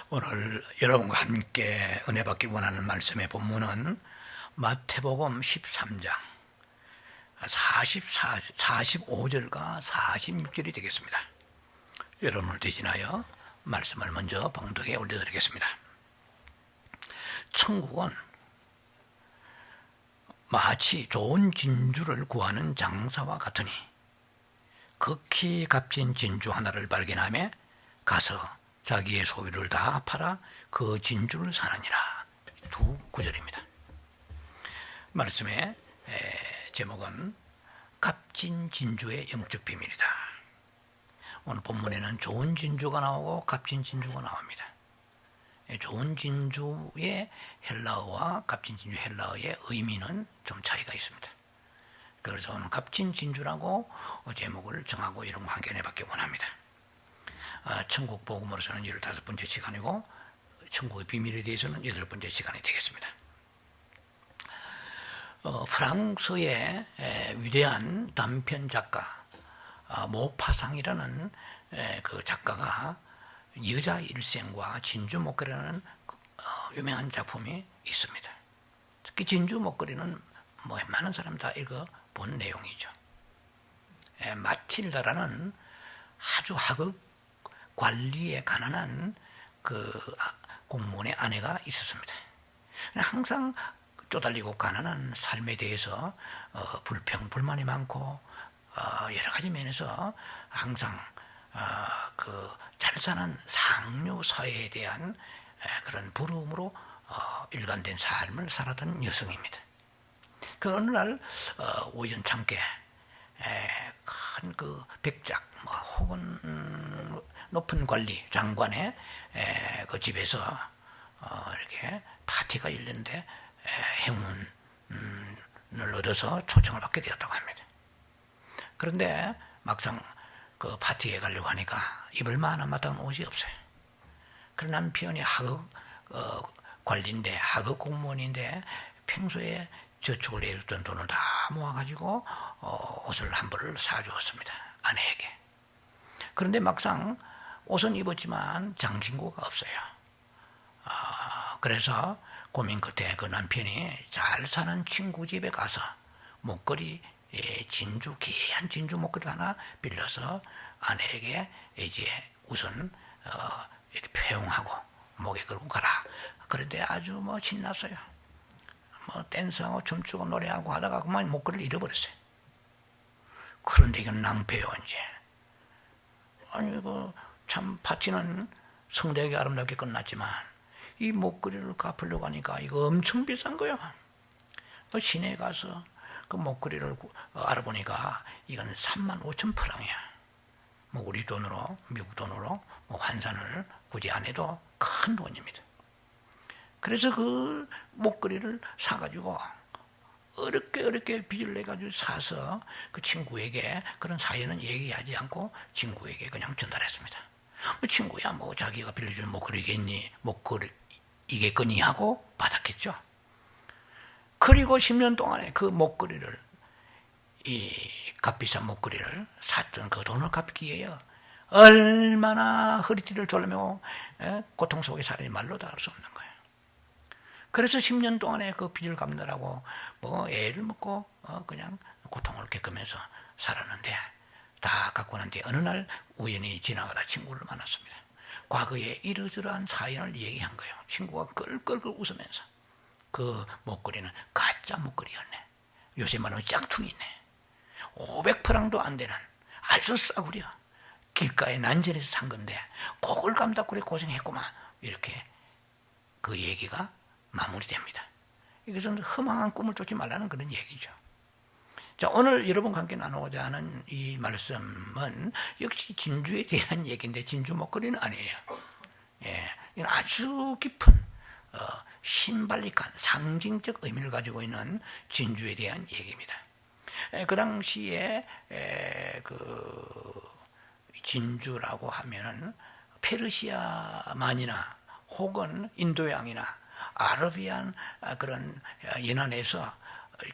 오늘 여러분과 함께 은혜 받기 원하는 말씀의 본문은 마태복음 13장 45절과 46절이 되겠습니다. 여러분을 대신하여 말씀을 먼저 봉독에 올려드리겠습니다. 천국은 마치 좋은 진주를 구하는 장사와 같으니 극히 값진 진주 하나를 발견하며 가서 자기의 소유를 다 팔아 그 진주를 사느니라. 두 구절입니다. 말씀의 제목은 값진 진주의 영적 비밀이다. 오늘 본문에는 좋은 진주가 나오고 값진 진주가 나옵니다. 좋은 진주의 헬라어와 값진 진주 헬라어의 의미는 좀 차이가 있습니다. 그래서 오늘 값진 진주라고 제목을 정하고 여러분과 함께 해봤기 원합니다. 천국 복음으로서는 15번째 시간이고 천국의 비밀에 대해서는 8번째 시간이 되겠습니다. 프랑스의 위대한 단편 작가 모파상이라는 그 작가가 여자 일생과 진주 목걸이라는 유명한 작품이 있습니다. 특히 진주 목걸이는 많은 사람 다 읽어본 내용이죠. 마틸다라는 아주 하급 관리에 가난한 그 공무원의 아내가 있었습니다. 항상 쪼달리고 가난한 삶에 대해서 불평불만이 많고 여러 가지 면에서 항상 그 잘 사는 상류 사회에 대한 그런 부러움으로 일관된 삶을 살았던 여성입니다. 그 어느 날 우연찮게 큰 그 백작 혹은 높은 관리 장관의 그 집에서 이렇게 파티가 열렸는데 행운을 얻어서 초청을 받게 되었다고 합니다. 그런데 막상 그 파티에 가려고 하니까 입을 만한 마땅한 옷이 없어요. 그 남편이 하급 관리인데 하급 공무원인데 평소에 저축을 해줬던 돈을 다 모아가지고 옷을 한 벌을 사주었습니다. 아내에게. 그런데 막상 옷은 입었지만 장신구가 없어요. 그래서 고민 끝에 그 남편이 잘 사는 친구 집에 가서 목걸이 진주 귀한 진주 목걸이 하나 빌려서 아내에게 이제 우선 이렇게 표용하고 목에 걸고 가라. 그런데 아주 신났어요. 댄스하고 춤추고 노래하고 하다가 그만 목걸이를 잃어버렸어요. 그런데 이건 낭패요 이제. 아니 참 파티는 성대하게 아름답게 끝났지만 이 목걸이를 갚으려고 하니까 이거 엄청 비싼 거야. 시내에 가서 그 목걸이를 알아보니까 이건 35,000프랑이야. 우리 돈으로 미국 돈으로 환산을 굳이 안 해도 큰 돈입니다. 그래서 그 목걸이를 사가지고 어렵게 빚을 내가지고 사서 그 친구에게 그런 사연은 얘기하지 않고 친구에게 그냥 전달했습니다. 친구야 자기가 빌려준 목걸이겠니? 목걸이겠거니 하고 받았겠죠. 그리고 10년 동안에 그 목걸이를 이 값비싼 목걸이를 샀던 그 돈을 갚기 위해 얼마나 허리띠를 졸라매고 고통 속에 살았는지 말로 다 알 수 없는 거예요. 그래서 10년 동안에 그 빚을 갚느라고 애를 먹고 그냥 고통을 겪으면서 살았는데 다 갖고 난 뒤에 어느 날 우연히 지나가다 친구를 만났습니다. 과거에 이러저러한 사연을 얘기한 거예요. 친구가 끌끌끌 웃으면서 그 목걸이는 가짜 목걸이였네. 요새 말하면 짝퉁이네. 500프랑도 안 되는 아주 싸구려 길가에 난전에서 산 건데 그걸 감다고 그래 고생했구만. 이렇게 그 얘기가 마무리됩니다. 이것은 허망한 꿈을 쫓지 말라는 그런 얘기죠. 자, 오늘 여러분과 함께 나누고자 하는 이 말씀은 역시 진주에 대한 얘기인데 진주 목걸이는 아니에요. 이건 아주 깊은 심발릭한 상징적 의미를 가지고 있는 진주에 대한 얘기입니다. 그 당시에 그 진주라고 하면은 페르시아만이나 혹은 인도양이나 아라비안 그런 연안에서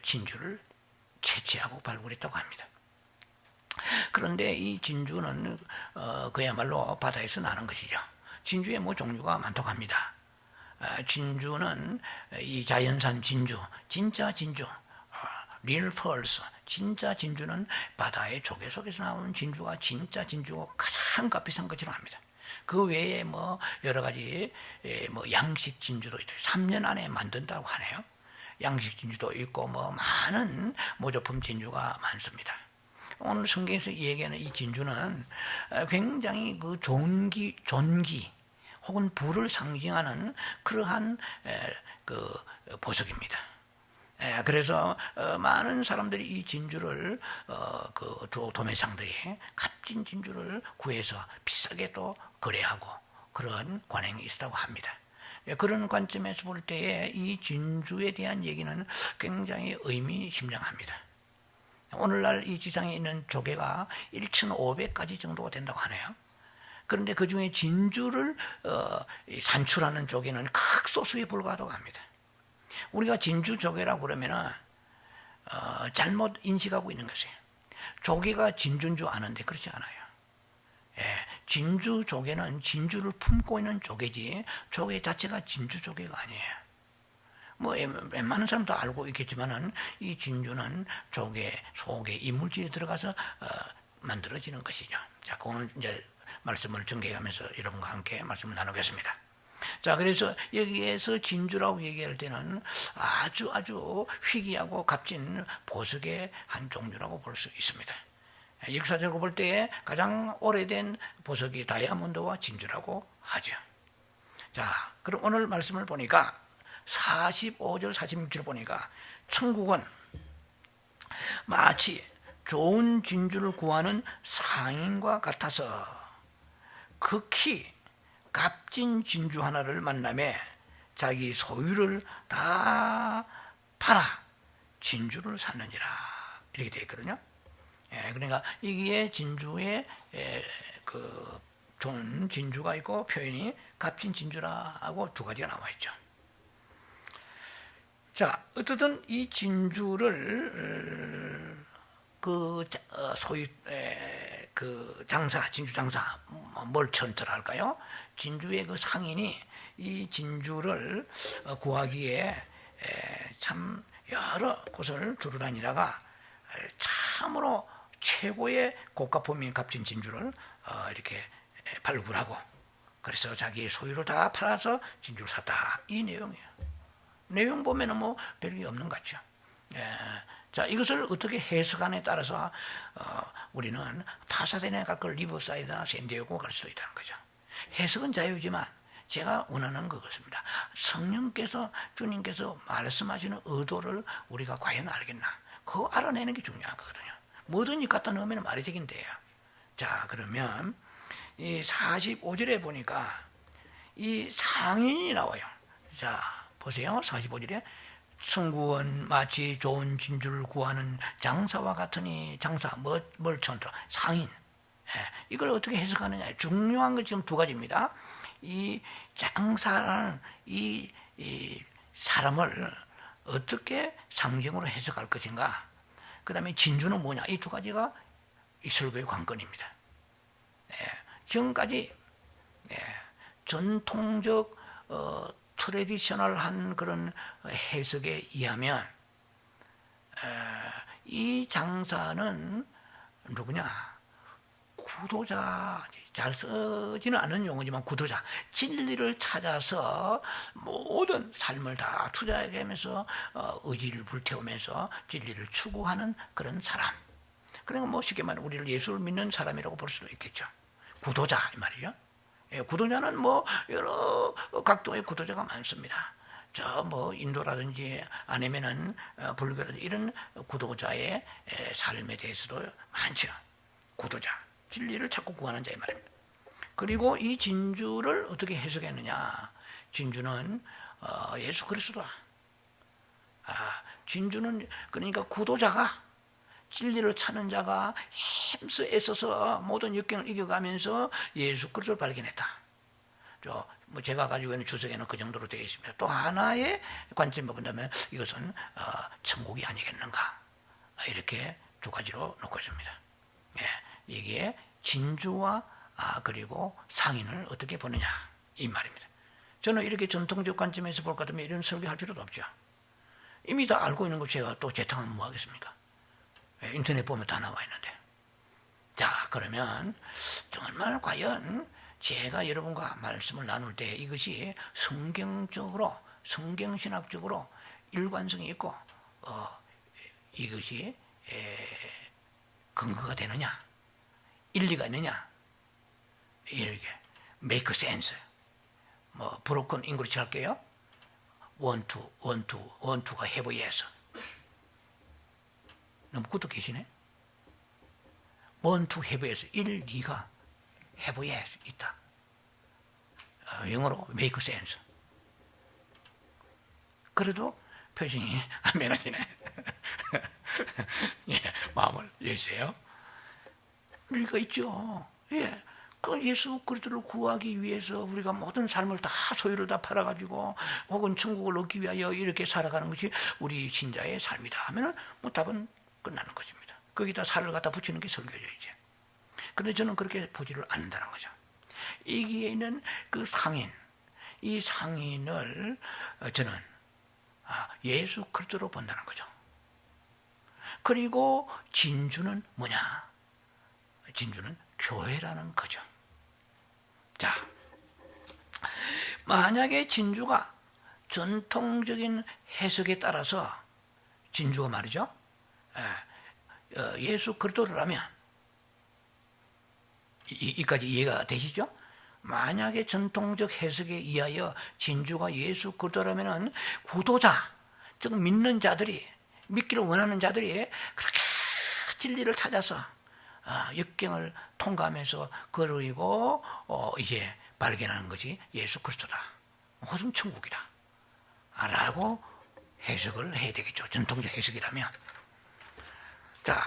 진주를 채취하고 발굴했다고 합니다. 그런데 이 진주는 그야말로 바다에서 나는 것이죠. 진주에 뭐 종류가 많다고 합니다. 진주는 이 자연산 진주, 진짜 진주, real pearls, 진짜 진주는 바다의 조개 속에서 나오는 진주가 진짜 진주고 가장 값비싼 것이라고 합니다. 그 외에 뭐 여러 가지 뭐 양식 진주도 있고 3년 안에 만든다고 하네요. 양식 진주도 있고 뭐 많은 모조품 진주가 많습니다. 오늘 성경에서 얘기하는 이 진주는 굉장히 그 존귀 혹은 부를 상징하는 그러한 그 보석입니다. 그래서 많은 사람들이 이 진주를 그 도매상들이 값진 진주를 구해서 비싸게 또 거래하고 그런 관행이 있다고 합니다. 그런 관점에서 볼 때에 이 진주에 대한 얘기는 굉장히 의미심장합니다. 오늘날 이 지상에 있는 조개가 1,500가지 정도가 된다고 하네요. 그런데 그 중에 진주를 산출하는 조개는 극소수에 불과하다고 합니다. 우리가 진주 조개라고 그러면은 잘못 인식하고 있는 것이에요. 조개가 진주인 줄 아는데 그렇지 않아요. 진주 조개는 진주를 품고 있는 조개지 조개 자체가 진주 조개가 아니에요. 뭐 웬만한 사람도 알고 있겠지만은 이 진주는 조개 속에 이물질이 들어가서 만들어지는 것이죠. 자, 그거는 이제 말씀을 전개하면서 여러분과 함께 말씀을 나누겠습니다. 자, 그래서 여기에서 진주라고 얘기할 때는 아주 희귀하고 값진 보석의 한 종류라고 볼 수 있습니다. 역사적으로 볼 때 가장 오래된 보석이 다이아몬드와 진주라고 하죠. 자, 그럼 오늘 말씀을 보니까 45절 46절 보니까 천국은 마치 좋은 진주를 구하는 상인과 같아서 극히 값진 진주 하나를 만나매 자기 소유를 다 팔아 진주를 샀느니라 이렇게 되어 있거든요. 그러니까 이게 진주의 그 좋은 진주가 있고 표현이 값진 진주라고 두 가지가 나와 있죠. 자, 어쨌든 이 진주를 그 소유 그 장사, 진주 장사, 멀천트라 할까요? 진주의 그 상인이 이 진주를 구하기에 참 여러 곳을 두루다니다가 참으로 최고의 고가품인 값진 진주를 이렇게 발굴하고 그래서 자기의 소유를 다 팔아서 진주를 샀다. 이 내용이에요. 내용 보면은 뭐 별게 없는 것 같죠. 자, 이것을 어떻게 해석하느냐에 따라서 우리는 파사데나에 갈 걸 리버사이드나 샌디에고 갈 수 있다는 거죠. 해석은 자유지만 제가 원하는 그것입니다. 성령께서 주님께서 말씀하시는 의도를 우리가 과연 알겠나? 그거 알아내는 게 중요한 거거든요. 뭐든지 갖다 넣으면 말이 되긴 돼요. 자, 그러면 이 45절에 보니까 이 상인이 나와요. 자, 보세요. 45절에 천국은 마치 좋은 진주를 구하는 장사와 같으니 장사, 멀천트, 상인. 이걸 어떻게 해석하느냐. 중요한 건 지금 두 가지입니다. 이 장사라는 이 사람을 어떻게 상징으로 해석할 것인가. 그 다음에 진주는 뭐냐. 이 두 가지가 이 설교의 관건입니다. 지금까지 전통적 트레디셔널한 그런 해석에 의하면 이 장사는 누구냐? 구도자, 잘 쓰지는 않은 용어지만 구도자, 진리를 찾아서 모든 삶을 다 투자하면서 의지를 불태우면서 진리를 추구하는 그런 사람. 그러니까 뭐 쉽게 말하면 우리를 예수를 믿는 사람이라고 볼 수도 있겠죠. 구도자 이 말이죠. 구도자는 뭐 여러 각도의 구도자가 많습니다. 저 뭐 인도라든지 아니면은 불교라든지 이런 구도자의 삶에 대해서도 많죠. 구도자, 진리를 찾고 구하는 자의 말입니다. 그리고 이 진주를 어떻게 해석했느냐? 진주는 예수 그리스도다. 진주는 그러니까 구도자가 진리를 찾는 자가 힘써 애써서 모든 역경을 이겨가면서 예수 그리스도를 발견했다. 뭐 제가 가지고 있는 주석에는 그 정도로 되어 있습니다. 또 하나의 관점을 본다면 이것은 천국이 아니겠는가. 이렇게 두 가지로 놓고 있습니다. 이게 진주와 그리고 상인을 어떻게 보느냐. 이 말입니다. 저는 이렇게 전통적 관점에서 볼 것 같으면 이런 설교할 필요도 없죠. 이미 다 알고 있는 거 제가 또 재탕하면 뭐 하겠습니까? 인터넷 보면 다 나와 있는데. 자, 그러면 정말 과연 제가 여러분과 말씀을 나눌 때 이것이 성경적으로, 성경신학적으로 일관성이 있고 이것이 근거가 되느냐, 일리가 있느냐, 이렇게 make sense. 뭐 브로큰 잉글리시 할게요. 원투가 have yes. 너무 굳어 계시네. 원투 have yes. 1, 2가 have yes 있다. 영어로 make sense. 그래도 표정이 안 변하시네. 예, 마음을 여세요. 일리가 있죠. 예. 그 예수 그리스도를 구하기 위해서 우리가 모든 삶을 다 소유를 다 팔아가지고 혹은 천국을 얻기 위하여 이렇게 살아가는 것이 우리 신자의 삶이다 하면은 뭐 답은 끝나는 것입니다. 거기다 살을 갖다 붙이는 게 설교죠 이제. 그런데 저는 그렇게 보지를 않는다는 거죠. 여기에 있는 그 상인, 이 상인을 저는 예수 그리스도로 본다는 거죠. 그리고 진주는 뭐냐? 진주는 교회라는 거죠. 자, 만약에 진주가 전통적인 해석에 따라서 진주가 말이죠. 예수 그리스도라면 이까지 이해가 되시죠? 만약에 전통적 해석에 의하여 진주가 예수 그리스도라면은 구도자, 즉 믿는 자들이, 믿기를 원하는 자들이 그렇게 진리를 찾아서 역경을 통과하면서 그리고 이제 발견하는 것이 예수 그리스도다. 무슨 천국이다. 라고 해석을 해야 되겠죠. 전통적 해석이라면. 자,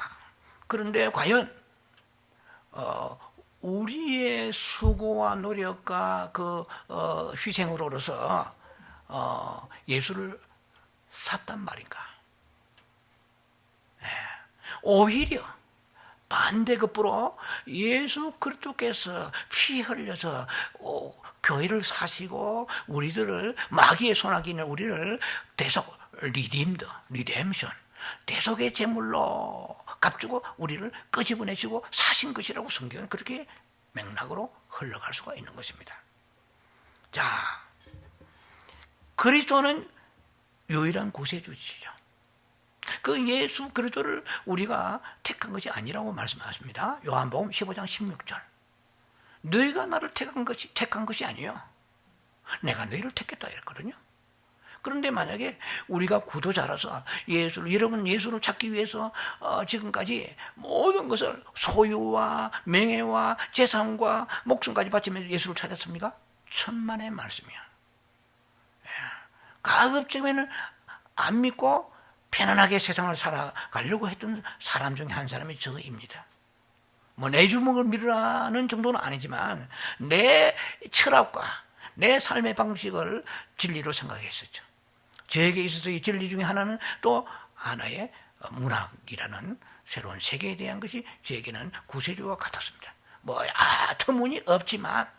그런데 과연 우리의 수고와 노력과 그 희생으로서 예수를 샀단 말인가? 오히려 반대급부로 예수 그리스도께서 피 흘려서 교회를 사시고 우리들을 마귀의 손아귀 있는 우리를 대속 리뎀션 대속의 제물로 값주고 우리를 끄집어내시고 사신 것이라고 성경은 그렇게 맥락으로 흘러갈 수가 있는 것입니다. 자, 그리스도는 유일한 구세주시죠. 그 예수 그리스도를 우리가 택한 것이 아니라고 말씀하십니다. 요한복음 15장 16절. 너희가 나를 택한 것이 아니요, 내가 너희를 택했다 이랬거든요. 그런데 만약에 우리가 구도자라서 여러분 예수를 찾기 위해서 지금까지 모든 것을 소유와 명예와 재산과 목숨까지 바치면서 예수를 찾았습니까? 천만의 말씀이야. 가급적이면 안 믿고 편안하게 세상을 살아가려고 했던 사람 중에 한 사람이 저입니다. 뭐 내 주먹을 밀으라는 정도는 아니지만 내 철학과 내 삶의 방식을 진리로 생각했었죠. 저에게 있어서 이 진리 중에 하나는 또 하나의 문학이라는 새로운 세계에 대한 것이 저에게는 구세주와 같았습니다. 뭐 터무니없지만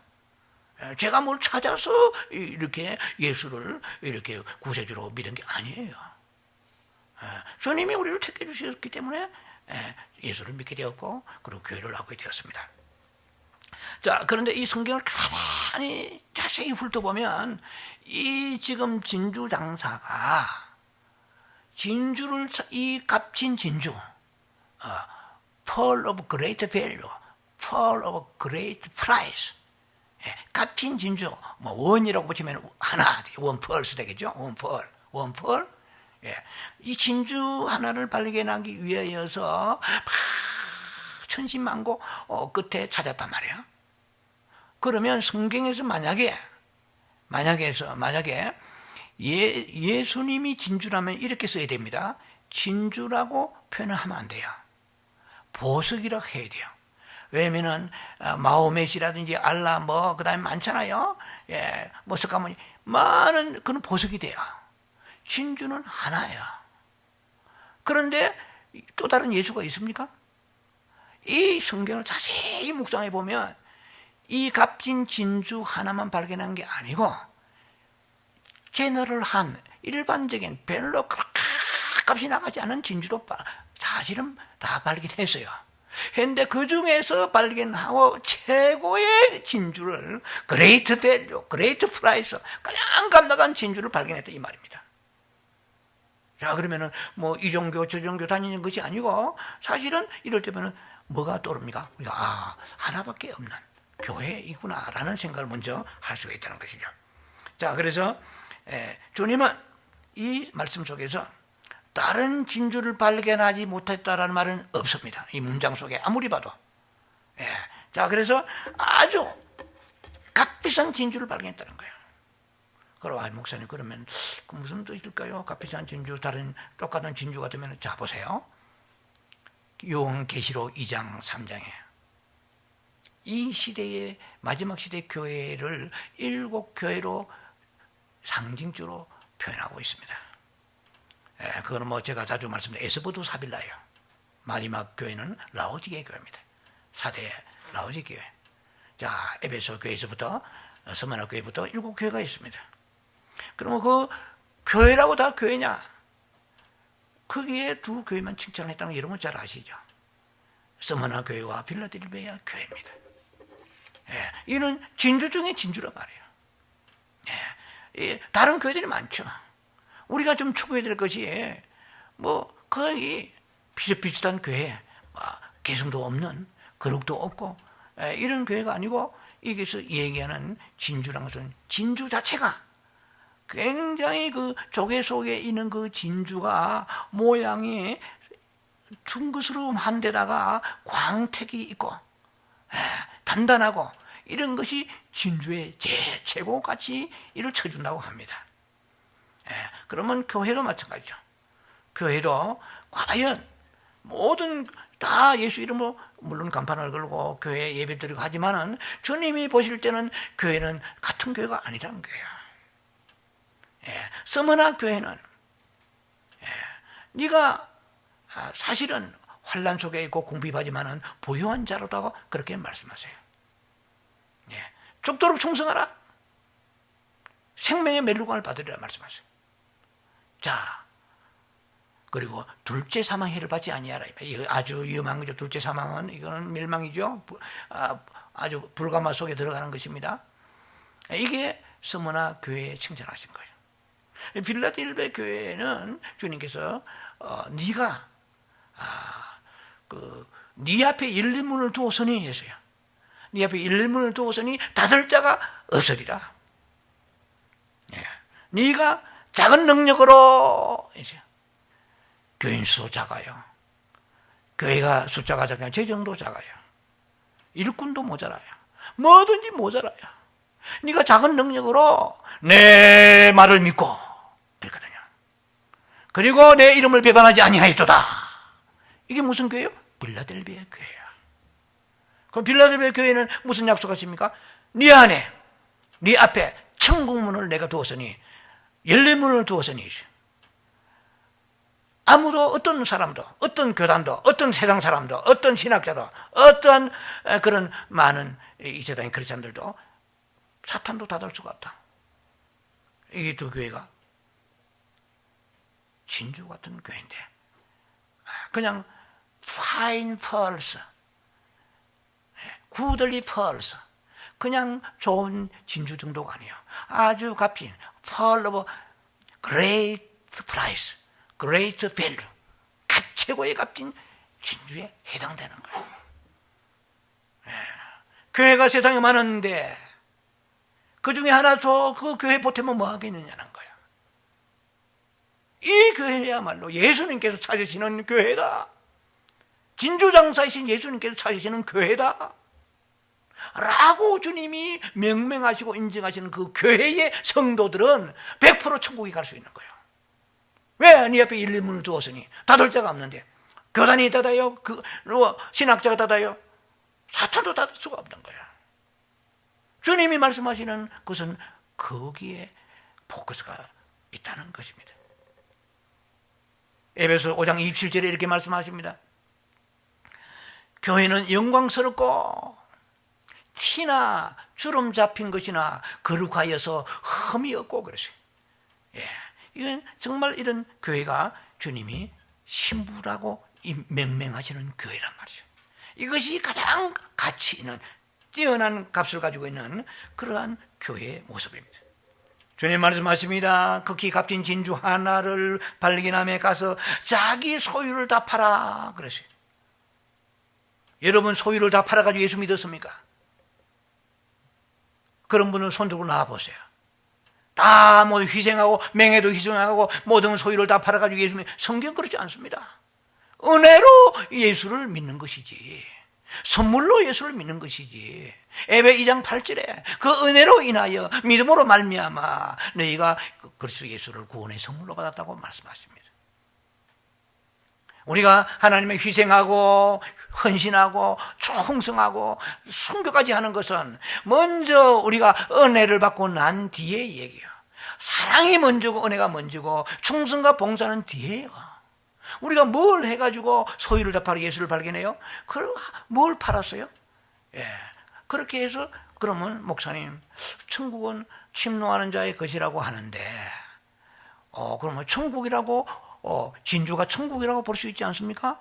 제가 뭘 찾아서 이렇게 예수를 이렇게 구세주로 믿은 게 아니에요. 주님이 우리를 택해 주셨기 때문에 예수를 믿게 되었고 그리고 교회를 나오게 되었습니다. 자, 그런데 이 성경을 가만히 자세히 훑어보면 이 지금 진주 장사가 진주를 이 값진 진주, pearl of great value, pearl of great price, 값진 진주, 뭐 원이라고 붙이면 하나, 원 pearls 되겠죠? 원 pearl. 이 진주 하나를 발견하기 위하여서 천신만고 끝에 찾았단 말이에요. 그러면 성경에서 만약에 예수님이 진주라면 이렇게 써야 됩니다. 진주라고 표현하면 안 돼요. 보석이라고 해야 돼요. 왜냐면은 마호멧이라든지 알라 그다음에 많잖아요. 뭐 석가모니 많은 그런 보석이 돼요. 진주는 하나야. 그런데 또 다른 예수가 있습니까? 이 성경을 자세히 묵상해 보면 이 값진 진주 하나만 발견한 게 아니고 제너럴한 일반적인 별로 그렇게 값이 나가지 않은 진주도 사실은 다 발견했어요. 그런데 그 중에서 발견하고 최고의 진주를 그레이트 밸류, 그레이트 프라이스, 가장 값 나간 진주를 발견했다 이 말입니다. 자, 그러면은 뭐 이 종교 저 종교 다니는 것이 아니고 사실은 이럴 때면은 뭐가 떠오릅니까? 우리가 하나밖에 없는 교회이구나라는 생각을 먼저 할 수가 있다는 것이죠. 자, 그래서 주님은 이 말씀 속에서 다른 진주를 발견하지 못했다라는 말은 없습니다. 이 문장 속에 아무리 봐도. 자, 그래서 아주 값비싼 진주를 발견했다는 거예요. 그럼 목사님 그러면 무슨 뜻일까요? 값비싼 진주, 다른 똑같은 진주가 되면, 자 보세요. 요한계시록 2장 3장에 이 시대의 마지막 시대 교회를 7교회로 상징적으로 표현하고 있습니다. 그거는 뭐 제가 자주 말씀드린 에스보드 사빌라예요. 마지막 교회는 라오디게 교회입니다. 4대 라오디게 교회. 자, 에베소 교회에서부터 스무나 교회부터 7교회가 있습니다. 그러면 그 교회라고 다 교회냐? 거기에 두 교회만 칭찬을 했다는 거 여러분 잘 아시죠? 스무나 교회와 필라델피아 교회입니다. 이는 진주 중에 진주란 말이에요. 다른 교회들이 많죠. 우리가 좀 추구해야 될 것이 뭐 거의 비슷비슷한 교회, 개성도 없는, 거룩도 없고 이런 교회가 아니고, 여기서 얘기하는 진주란 것은 진주 자체가 굉장히 그 조개 속에 있는 그 진주가 모양이 둥그스름한 데다가 광택이 있고 단단하고 이런 것이 진주의 최고 가치를 쳐준다고 합니다. 그러면 교회도 마찬가지죠. 교회도 과연 모든 다 예수 이름으로 물론 간판을 걸고 교회 예배 드리고 하지만은 주님이 보실 때는 교회는 같은 교회가 아니라는 거예요. 서머나 교회는 네가 사실은 환난 속에 있고 궁핍하지만은 부유한 자로다가 그렇게 말씀하세요. 죽도록 충성하라. 생명의 멸류관을 받으리라 말씀하세요. 자, 그리고 둘째 사망 해를 받지 아니하라. 아주 위험한 거죠. 둘째 사망은 이거는 멸망이죠. 아주 불가마 속에 들어가는 것입니다. 이게 서머나 교회에 칭찬하신 거예요. 필라델피아 교회는 주님께서 네가 네 앞에 열린 문을 두었으니 했어요. 네 앞에 열린 문을 두었으니 닫을 자가 없으리라. 네가 작은 능력으로 했어요. 교인 수 작아요. 교회가 숫자가 작아요. 제 정도 작아요. 일꾼도 모자라요. 뭐든지 모자라요. 네가 작은 능력으로 내 말을 믿고 그랬거든요. 그리고 내 이름을 배반하지 아니하였도다. 이게 무슨 교회예요? 필라델피아 교회예요. 그럼 필라델피아 교회는 무슨 약속하십니까? 네 안에, 네 앞에 천국문을 내가 두었으니, 열린 문을 두었으니, 아무도, 어떤 사람도, 어떤 교단도, 어떤 세상 사람도, 어떤 신학자도, 어떤 그런 많은 이 세상의 크리스찬들도 사탄도 닫을 수가 없다. 이게 두 교회가 진주 같은 교회인데, 그냥 fine pearls, 구들리 pearls, 그냥 좋은 진주 정도가 아니에요. 아주 값진 pearl of great price, great value, 최고의 값진 진주에 해당되는 거예요. 교회가 세상에 많은데 그 중에 하나 그 교회 보태면 뭐 하겠느냐는 거예요. 이 교회야말로 예수님께서 찾으시는 교회다. 진주장사이신 예수님께서 찾으시는 교회다. 라고 주님이 명명하시고 인정하시는 그 교회의 성도들은 100% 천국에 갈 수 있는 거예요. 왜? 네 앞에 열린 문을 두었으니 닫을 자가 없는데, 교단이 닫아요? 신학자가 닫아요? 사탄도 닫을 수가 없는 거예요. 주님이 말씀하시는 것은 거기에 포커스가 있다는 것입니다. 에베소 5장 27절에 이렇게 말씀하십니다. 교회는 영광스럽고 티나 주름 잡힌 것이나 거룩하여서 흠이 없고 그러세요. 예, 이건 정말 이런 교회가 주님이 신부라고 명명하시는 교회란 말이죠. 이것이 가장 가치 있는 뛰어난 값을 가지고 있는 그러한 교회의 모습입니다. 주님 말씀하십니다. 극히 값진 진주 하나를 발견함에 가서 자기 소유를 다 팔아 그러세요. 여러분 소유를 다 팔아가지고 예수 믿었습니까? 그런 분은 손 들고 나와보세요. 다 모두 희생하고 명예도 희생하고 모든 소유를 다 팔아가지고 예수 믿는, 성경 그렇지 않습니다. 은혜로 예수를 믿는 것이지, 선물로 예수를 믿는 것이지. 에베 2장 8절에 그 은혜로 인하여 믿음으로 말미암아 너희가 그리스도 예수를 구원의 선물로 받았다고 말씀하십니다. 우리가 하나님의 희생하고 헌신하고 충성하고 순교까지 하는 것은 먼저 우리가 은혜를 받고 난 뒤의 얘기예요. 사랑이 먼저고 은혜가 먼저고 충성과 봉사는 뒤에요. 우리가 뭘 해가지고 소유를 다 팔아 예수를 발견해요? 뭘 팔았어요? 예. 그렇게 해서 그러면 목사님, 천국은 침노하는 자의 것이라고 하는데, 그러면 천국이라고 진주가 천국이라고 볼 수 있지 않습니까?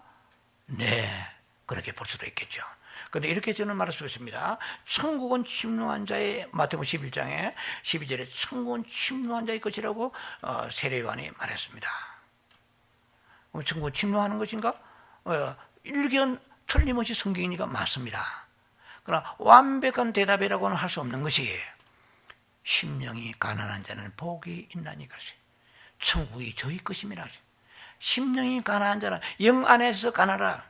네, 그렇게 볼 수도 있겠죠. 그런데 이렇게 저는 말할 수 있습니다. 천국은 침노한 자의, 마태복음 11장에 12절에 천국은 침노한 자의 것이라고 세례요한이 말했습니다. 그럼 천국은 침노하는 것인가? 일견 틀림없이 성경이니까 맞습니다. 그러나 완벽한 대답이라고는 할 수 없는 것이, 심령이 가난한 자는 복이 있나니 그러지. 천국이 저희 것임이라. 심령이 가난한 자는 영 안에서 가난하라.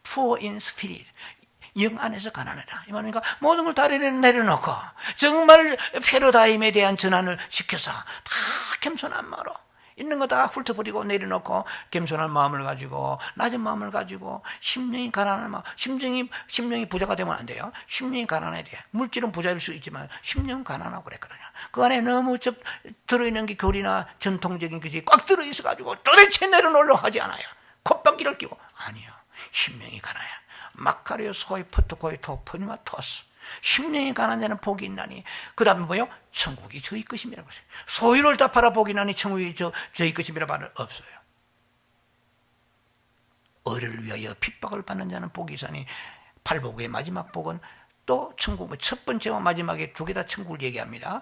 Poor in spirit. 영 안에서 가난하다. 이 말이니까 모든 걸 다 내려놓고 정말 패러다임에 대한 전환을 시켜서 다 겸손한 마음으로 있는 거 다 훑어버리고 내려놓고 겸손한 마음을 가지고 낮은 마음을 가지고 심령이 가난한 마음. 심령이 부자가 되면 안 돼요. 심령이 가난해야 돼. 물질은 부자일 수 있지만 심령은 가난하고 그랬거든요. 그 안에 너무 들어있는 게 교리나 전통적인 것이 꽉 들어있어가지고 도대체 내려놓으려 하지 않아요. 콧방귀를 끼고. 아니요. 심령이 가난해요. 마카리오 소이 포토코이 토포니마 토스. 심령이 가난한 자는 복이 있나니. 그 다음에 뭐예요? 천국이 저희 것임이라고 했어요. 소유를 다 팔아 복이 있나니 천국이 저희 것임이라 말은 없어요. 의를 위하여 핍박을 받는 자는 복이 있으니, 팔복의 마지막 복은 또 천국, 첫 번째와 마지막에 두 개 다 천국을 얘기합니다.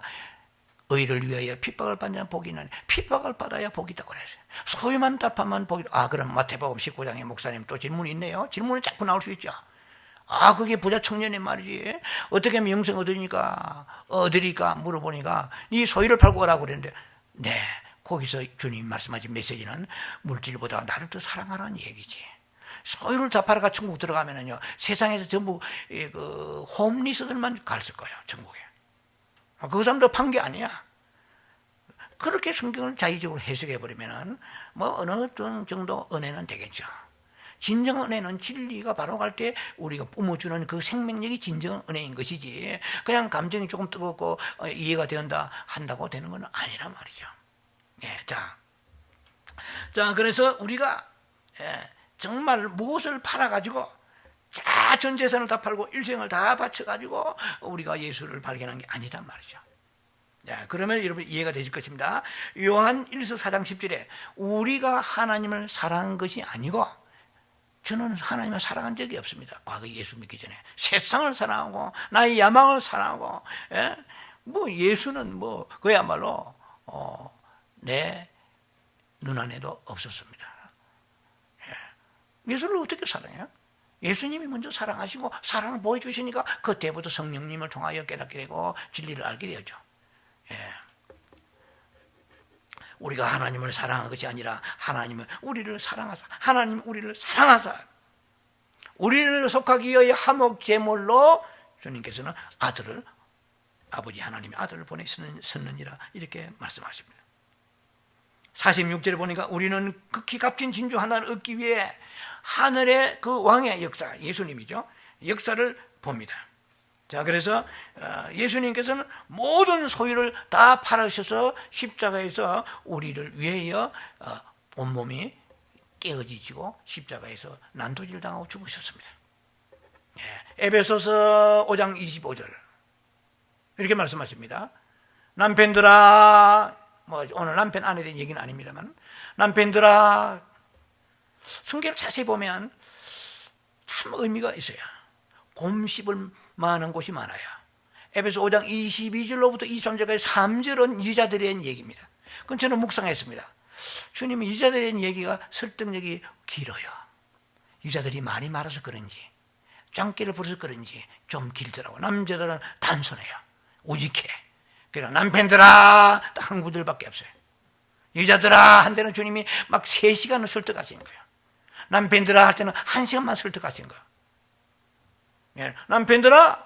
의를 위하여 핍박을 받는 자는 복이 있나니, 핍박을 받아야 복이 있다고 그랬어요. 소유만 다 파면 복이. 그럼 마태복음 19장에 목사님 또 질문이 있네요. 질문이 자꾸 나올 수 있죠. 그게 부자 청년의 말이지. 어떻게 하면 영생 얻으리까 물어보니까 이 소유를 팔고 가라고 그랬는데, 네, 거기서 주님 말씀하신 메시지는 물질보다 나를 더 사랑하라는 얘기지. 소유를 다 팔아가 천국 들어가면은요, 세상에서 전부 홈리스들만 갔을 거예요, 천국에. 그 사람도 판 게 아니야. 그렇게 성경을 자의적으로 해석해버리면은 어느 정도 은혜는 되겠죠. 진정 은혜는 진리가 바로 갈 때 우리가 뿜어주는 그 생명력이 진정 은혜인 것이지, 그냥 감정이 조금 뜨겁고 이해가 된다 한다고 되는 건 아니란 말이죠. 예, 자, 그래서 우리가 정말 무엇을 팔아가지고 전 재산을 다 팔고 일생을 다 바쳐가지고 우리가 예수를 발견한 게 아니란 말이죠. 자, 그러면 여러분 이해가 되실 것입니다. 요한 1서 4장 10절에 우리가 하나님을 사랑한 것이 아니고, 저는 하나님을 사랑한 적이 없습니다. 과거 예수 믿기 전에 세상을 사랑하고 나의 야망을 사랑하고, 예수는 그야말로 내 눈안에도 없었습니다. 예수를 어떻게 사랑해요? 예수님이 먼저 사랑하시고 사랑을 보여주시니까 그때부터 성령님을 통하여 깨닫게 되고 진리를 알게 되죠. 우리가 하나님을 사랑한 것이 아니라 하나님은 우리를 사랑하사, 하나님 우리를 사랑하사 우리를 속하기 위하여 화목 제물로 주님께서는 아버지 하나님의 아들을 보내셨느니라, 이렇게 말씀하십니다. 46절에 보니까 우리는 극히 값진 진주 하나를 얻기 위해 하늘의 그 왕의 역사, 예수님이죠, 역사를 봅니다. 자, 그래서 예수님께서는 모든 소유를 다 팔으셔서 십자가에서 우리를 위하여 온몸이 깨어지시고 십자가에서 난도질 당하고 죽으셨습니다. 에베소서 5장 25절 이렇게 말씀하십니다. 남편들아, 오늘 남편 아내에 대한 얘기는 아닙니다만, 남편들아, 성경을 자세히 보면 참 의미가 있어요. 곰씹을 만한 곳이 많아요. 에베소 5장 22절로부터 23절까지 3절은 여자들에 대한 얘기입니다. 그건 저는 묵상했습니다. 주님은 여자들에 대한 얘기가 설득력이 길어요. 여자들이 많이 말아서 그런지, 짱깨를 부려서 그런지 좀 길더라고요. 남자들은 단순해요. 오직해. 그래서 남편들아 딱 한 구절밖에 없어요. 여자들아 한 때는 주님이 막 3시간을 설득하시는 거예요. 남편들아 할 때는 1시간만 설득하시는 거예요. 남편들아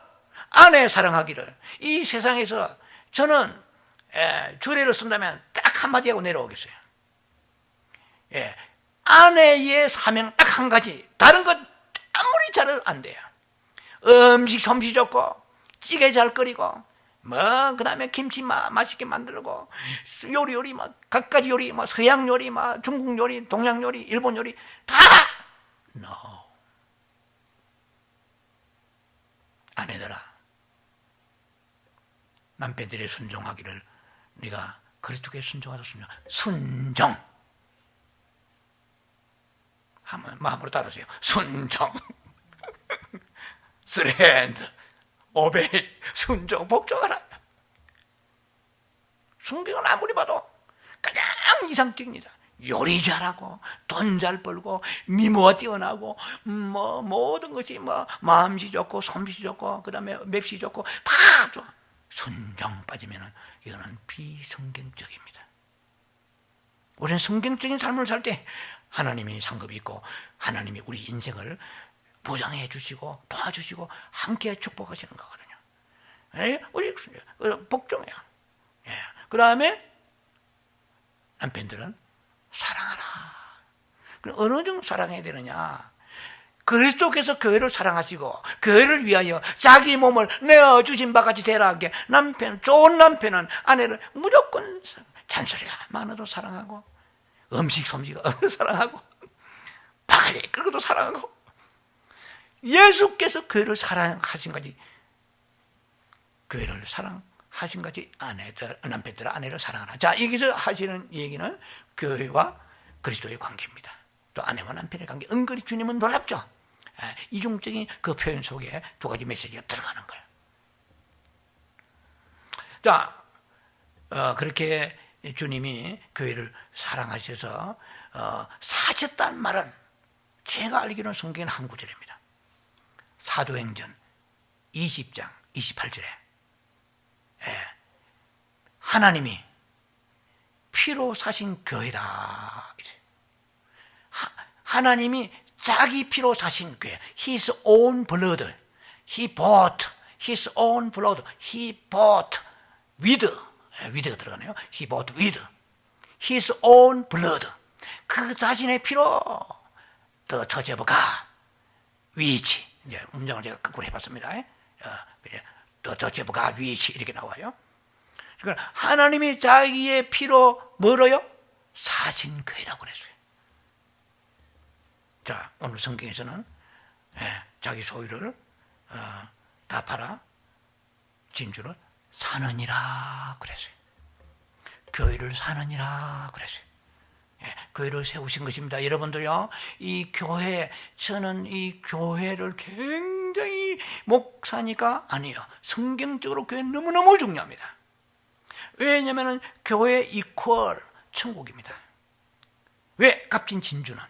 아내 사랑하기를. 이 세상에서 저는 주례를 쓴다면 딱 한마디 하고 내려오겠어요. 아내의 사명 딱 한 가지. 다른 것 아무리 잘해도 안 돼요. 음식 솜씨 좋고 찌개 잘 끓이고 그 다음에 김치 맛있게 만들고 요리 각가지 요리 서양 요리 중국 요리 동양 요리 일본 요리 다 no. 아내들아 남편들의 순종하기를 네가 그리스도께 순종하다 순종 한번 마음으로 따라하세요. 순종 스랜드 오베이 순종 복종하라. 성경은 아무리 봐도 가장 이상적입니다. 요리 잘하고 돈 잘 벌고 미모가 뛰어나고 모든 것이 마음씨 좋고 솜씨 좋고 그 다음에 맵씨 좋고 다 좋아. 순종 빠지면은 이거는 비성경적입니다. 우리는 성경적인 삶을 살 때 하나님이 상급이 있고 하나님이 우리 인생을 보장해 주시고 도와주시고 함께 축복하시는 거거든요. 우리 복종해요. 그 다음에 남편들은 사랑하라. 어느 정도 사랑해야 되느냐? 그리스도께서 교회를 사랑하시고 교회를 위하여 자기 몸을 내어주신 바 같이 되라 하게 좋은 남편은 아내를 무조건 잔소리가 많아도 사랑하고 음식 솜씨가 사랑하고 바가지 끌고도 사랑하고 예수께서 교회를 사랑하신 거지. 교회를 사랑하신 거지. 남편들 아내를 사랑하라. 자, 여기서 하시는 얘기는 교회와 그리스도의 관계입니다. 또 아내와 남편의 관계. 은근히 주님은 놀랍죠. 이중적인 그 표현 속에 두 가지 메시지가 들어가는 거예요. 자, 그렇게 주님이 교회를 사랑하셔서 사셨다는 말은 제가 알기로는 성경에는 한 구절입니다. 사도행전 20장 28절에 하나님이 피로 사신 교회다. 하나님이 자기 피로 사신 교회. His own blood. He bought His own blood. He bought with가 들어가네요. He bought with His own blood. 그 자신의 피로 더 처제버가 위치. 이제 문장을 제가 거꾸로 해봤습니다. 더 처제버가 위치 이렇게 나와요. 그러니까 하나님이 자기의 피로 뭐로요? 사신 교회라고 그랬어요. 자, 오늘 성경에서는 자기 소유를 다 팔아 진주를 사느니라 그랬어요. 교회를 사느니라 그랬어요. 교회를 세우신 것입니다. 여러분들요, 이 교회, 저는 이 교회를 굉장히 목사니까 아니에요. 성경적으로 교회 너무너무 중요합니다. 왜냐하면 교회 이퀄 천국입니다. 왜? 값진 진주는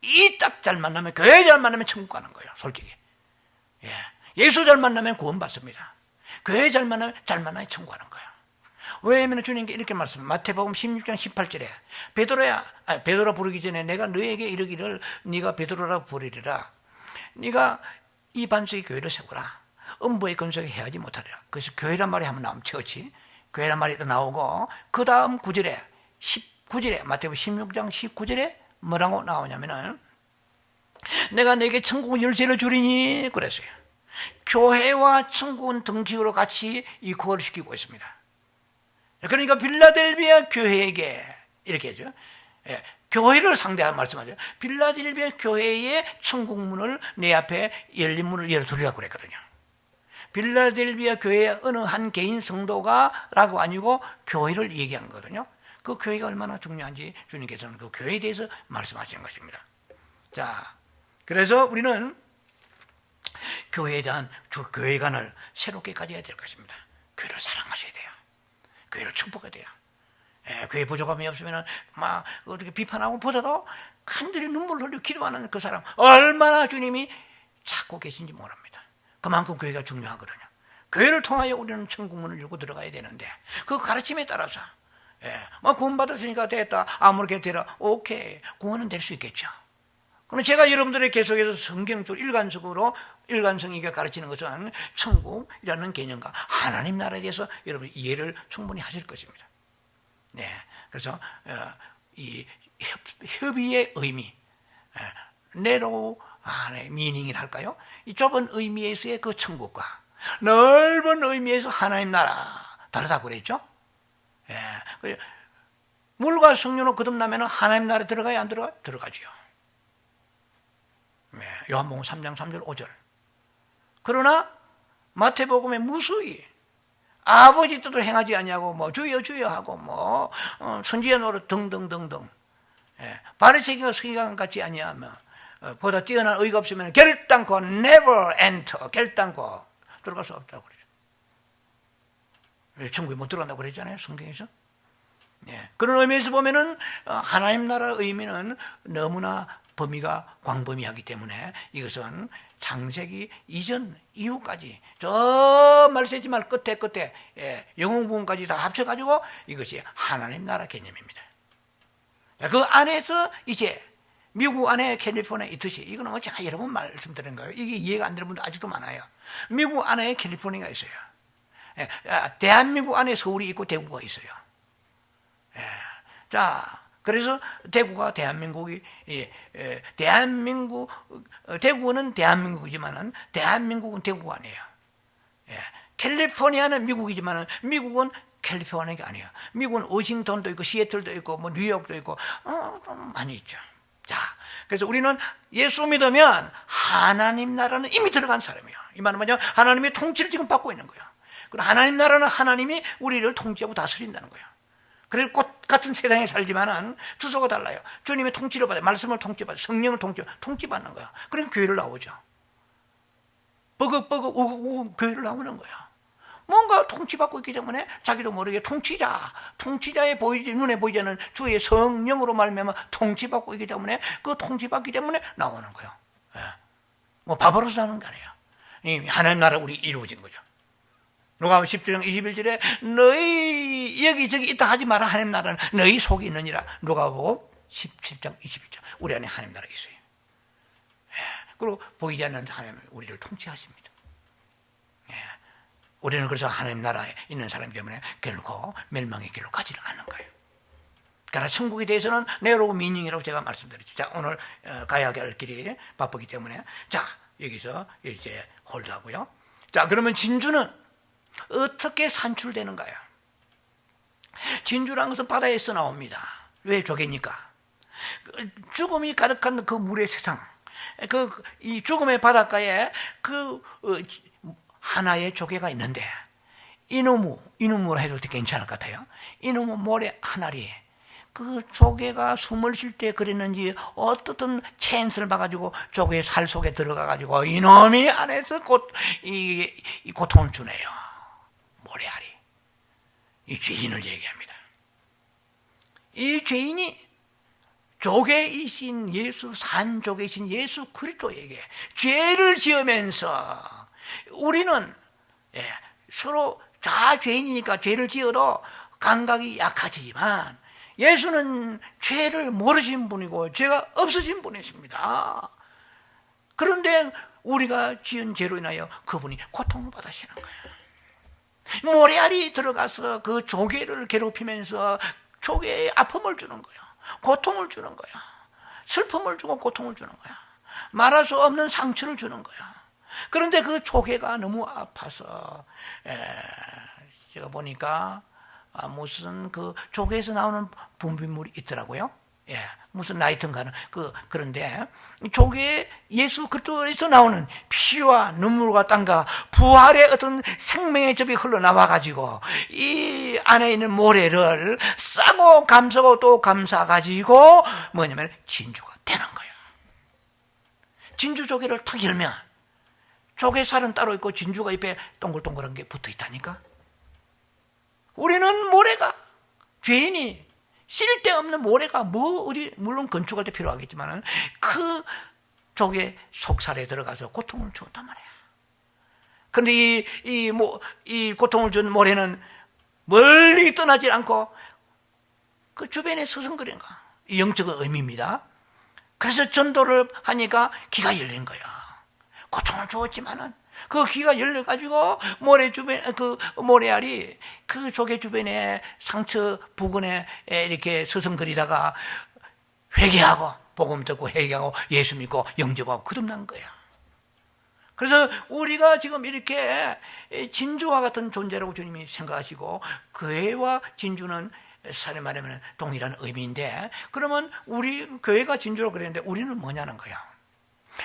이 딱 잘 만나면, 교회 잘 만나면 천국 가는 거예요. 솔직히. 예수 잘 만나면 구원받습니다. 교회 잘 만나면 천국 가는 거예요. 왜냐하면 주님께 이렇게 말씀, 마태복음 16장 18절에 베드로야, 베드로 부르기 전에 내가 너에게 이르기를 네가 베드로라고 부르리라. 네가 이 반석의 교회를 세우라. 음부의 건석에 해하지 못하리라. 그래서 교회란 말이 한번 나오면 처치, 교회란 말이 또 나오고, 그 다음 9절에 19절에 마태복음 16장 19절에 뭐라고 나오냐면은 내가 너에게 천국 열쇠를 주리니 그랬어요. 교회와 천국은 등지으로 같이 이퀄을 시키고 있습니다. 그러니까 빌라델비아 교회에게 이렇게 하죠. 교회를 상대하는 말씀하죠. 빌라델비아 교회의 천국문을 내 앞에 열린 문을 열어두리라고 그랬거든요. 빌라델비아 교회의 어느 한 개인 성도가 라고 아니고 교회를 얘기한 거거든요. 그 교회가 얼마나 중요한지 주님께서는 그 교회에 대해서 말씀하시는 것입니다. 자, 그래서 우리는 교회에 대한 교회관을 새롭게 가져야 될 것입니다. 교회를 사랑하셔야 돼요. 교회를 축복해야 돼요. 교회 부족함이 없으면 막 어떻게 비판하고 보다도 간절히 눈물 흘려 기도하는 그 사람 얼마나 주님이 찾고 계신지 모릅니다. 그만큼 교회가 중요하거든요. 교회를 통하여 우리는 천국문을 열고 들어가야 되는데 그 가르침에 따라서 구원 받았으니까 됐다 아무렇게 되라 오케이 구원은 될 수 있겠죠. 그럼 제가 여러분들의 계속해서 성경적 일관성이게 가르치는 것은 천국이라는 개념과 하나님 나라에 대해서 여러분 이해를 충분히 하실 것입니다. 네, 그래서 이 협의의 의미, 내로 미닝이랄까요? 이 좁은 의미에서의 그 천국과 넓은 의미에서 하나님 나라 다르다고 그랬죠? 물과 성령으로 거듭나면 하나님 나라에 들어가야 안 들어가요? 들어가죠. 요한복음 3장 3절 5절. 그러나 마태복음에 무수히 아버지 뜻을 행하지 아니하고 뭐 주여 주여 하고 뭐 선지자 노릇 등등등등 바리새인과 서기관 같지 아니하며 보다 뛰어난 의가 없으면 결단코 never enter 결단코 들어갈 수 없다고 그러죠. 천국에 못 들어간다고 그랬잖아요 성경에서. 그런 의미에서 보면은 하나님 나라 의미는 너무나 범위가 광범위하기 때문에 이것은 창세기 이전 이후까지 저 말세지 말 끝에 영웅 부분까지 다 합쳐가지고 이것이 하나님 나라 개념입니다. 그 안에서 이제 미국 안에 캘리포니아 있듯이 이거는 제가 여러 번 말씀드린 거예요. 이게 이해가 안 되는 분들 아직도 많아요. 미국 안에 캘리포니아가 있어요. 대한민국 안에 서울이 있고 대구가 있어요. 자, 그래서 대구가 대한민국이 대구는 대한민국이지만은 대한민국은 대구가 아니에요. 캘리포니아는 미국이지만은 미국은 캘리포니아가 아니에요. 미국은 워싱턴도 있고 시애틀도 있고 뭐 뉴욕도 있고 많이 있죠. 자, 그래서 우리는 예수 믿으면 하나님 나라는 이미 들어간 사람이에요. 이 말은 뭐냐? 하나님의 통치를 지금 받고 있는 거예요. 그리고 하나님 나라는 하나님이 우리를 통치하고 다스린다는 거예요. 그래서 꽃 같은 세상에 살지만은 주소가 달라요. 주님의 통치를 받아요. 말씀을 통치받아요. 성령을 통치받는 거야. 그러니까 교회를 나오죠. 버벅버벅 우고 교회를 나오는 거야. 뭔가 통치받고 있기 때문에 자기도 모르게 통치자의 눈에 보이지 않는 주의 성령으로 말미암아 통치받고 있기 때문에 그 통치받기 때문에 나오는 거예요. 뭐 바보로서 하는 거 아니에요. 하나님 나라 우리 이루어진 거죠. 누가복음 10장 21절에 너희 여기저기 있다 하지 마라. 하나님 나라는 너희 속에 있느니라. 누가복음 17장 21절 우리 안에 하나님 나라가 있어요. 그리고 보이지 않는 하나님을 우리를 통치하십니다. 우리는 그래서 하나님 나라에 있는 사람 때문에 결코 멸망의 길로 가지를 않는 거예요. 그러나 천국에 대해서는 네로 미닝이라고 제가 말씀드렸죠. 자, 오늘 가야 할 길이 바쁘기 때문에 자, 여기서 이제 홀드하고요. 자, 그러면 진주는 어떻게 산출되는가요? 진주라는 것은 바다에서 나옵니다. 왜 조개니까? 죽음이 가득한 그 물의 세상, 이 죽음의 바닷가에 하나의 조개가 있는데 이놈으로 해도 괜찮을 것 같아요. 이놈은 모래 하나리. 그 조개가 숨을 쉴 때 그랬는지 어떻든 체인스를 봐가지고 조개의 살 속에 들어가가지고 이놈이 안에서 이 고통을 주네요. 모래알이. 이 죄인을 얘기합니다. 이 죄인이 조개이신 예수, 산조개이신 예수 그리스도에게 죄를 지으면서 우리는 서로 다 죄인이니까 죄를 지어도 감각이 약하지만 예수는 죄를 모르신 분이고 죄가 없으신 분이십니다. 그런데 우리가 지은 죄로 인하여 그분이 고통을 받으시는 거예요. 모래알이 들어가서 그 조개를 괴롭히면서 조개에 아픔을 주는 거예요. 고통을 주는 거야. 슬픔을 주고 고통을 주는 거야. 말할 수 없는 상처를 주는 거야. 그런데 그 조개가 너무 아파서 제가 보니까 무슨 그 조개에서 나오는 분비물이 있더라고요. 예, 무슨 나이튼가는 그런데 조개 예수 그리스도에서 나오는 피와 눈물과 땀과 부활의 어떤 생명의 접이 흘러나와 가지고 이 안에 있는 모래를 싸고 감싸고 또 감싸 가지고 뭐냐면 진주가 되는 거예요. 진주 조개를 탁 열면 조개살은 따로 있고 진주가 옆에 동글동글한 게 붙어 있다니까. 우리는 모래가, 죄인이 쓸데없는 모래가 물론 건축할 때 필요하겠지만 그 조개 속살에 들어가서 고통을 주었단 말이야. 그런데 이 고통을 준 모래는 멀리 떠나지 않고 그 주변에 서성거리는 거야. 이 영적인 의미입니다. 그래서 전도를 하니까 귀가 열린 거야. 고통을 주었지만은 그 귀가 열려가지고 모래 주변 그 모래알이 그 조개 주변에 상처 부근에 이렇게 서성거리다가 회개하고 복음 듣고 회개하고 예수 믿고 영접하고 거듭난 거야. 그래서 우리가 지금 이렇게 진주와 같은 존재라고 주님이 생각하시고 교회와 진주는 사례 말하면 동일한 의미인데 그러면 우리 교회가 진주라고 그랬는데 우리는 뭐냐는 거야.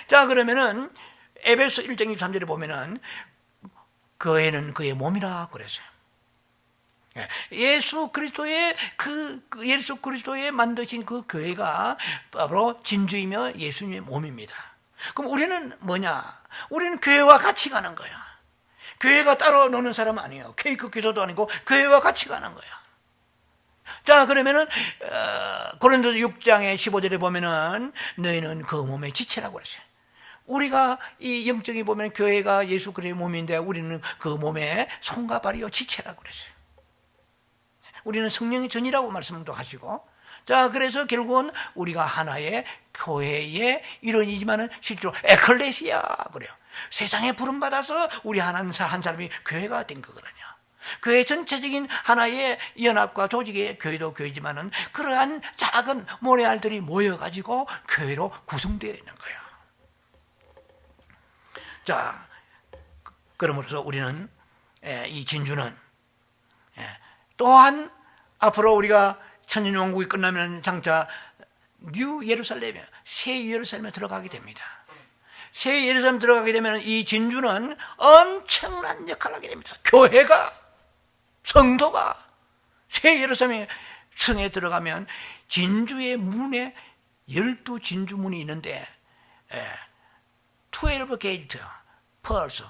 자 그러면은 에베소 1장 23절에 보면은 교회는 그의 몸이라 그랬어요. 예수 그리스도의 예수 그리스도의 만드신 그 교회가 바로 진주이며 예수님의 몸입니다. 그럼 우리는 뭐냐? 우리는 교회와 같이 가는 거야. 교회가 따로 노는 사람 아니에요. 케이크 기도도 아니고 교회와 같이 가는 거야. 자 그러면은 고린도서 6장의 15절에 보면은 너희는 그 몸의 지체라고 그랬어요. 우리가 이 영적인 보면 교회가 예수 그리스도의 몸인데 우리는 그 몸의 손과 발이요 지체라고 그랬어요. 우리는 성령의 전이라고 말씀도 하시고 자 그래서 결국은 우리가 하나의 교회의 일원이지만은 실제로 에클레시아 그래요. 세상에 부름받아서 우리 한 사람이 교회가 된 거거든요. 교회 전체적인 하나의 연합과 조직의 교회도 교회지만은 그러한 작은 모래알들이 모여가지고 교회로 구성되어 있는 거예요. 자, 그러므로서 우리는 이 진주는 또한 앞으로 우리가 천년왕국이 끝나면 장차 뉴 예루살렘에 새 예루살렘에 들어가게 됩니다. 새 예루살렘 들어가게 되면 이 진주는 엄청난 역할을 하게 됩니다. 교회가 성도가 새 예루살렘 성에 들어가면 진주의 문에 12진주문이 있는데 12 게이트, 펄스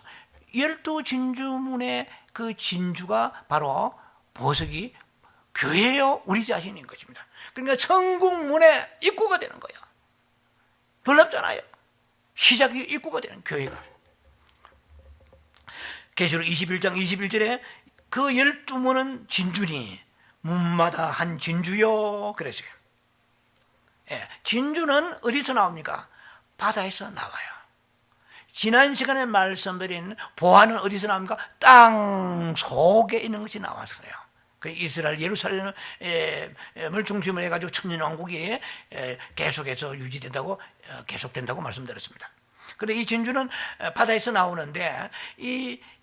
12진주문의 그 진주가 바로 보석이 교회요 우리 자신인 것입니다. 그러니까 천국문의 입구가 되는 거야. 놀랍잖아요. 시작이 입구가 되는 교회가. 계시록 21장 21절에 그 12문은 진주니 문마다 한 진주요 그랬어요. 진주는 어디서 나옵니까? 바다에서 나와요. 지난 시간에 말씀드린 보화는 어디서 나옵니까? 땅 속에 있는 것이 나왔어요. 이스라엘 예루살렘을 중심으로 해가지고 천년왕국이 계속해서 유지된다고 계속된다고 말씀드렸습니다. 그런데 이 진주는 바다에서 나오는데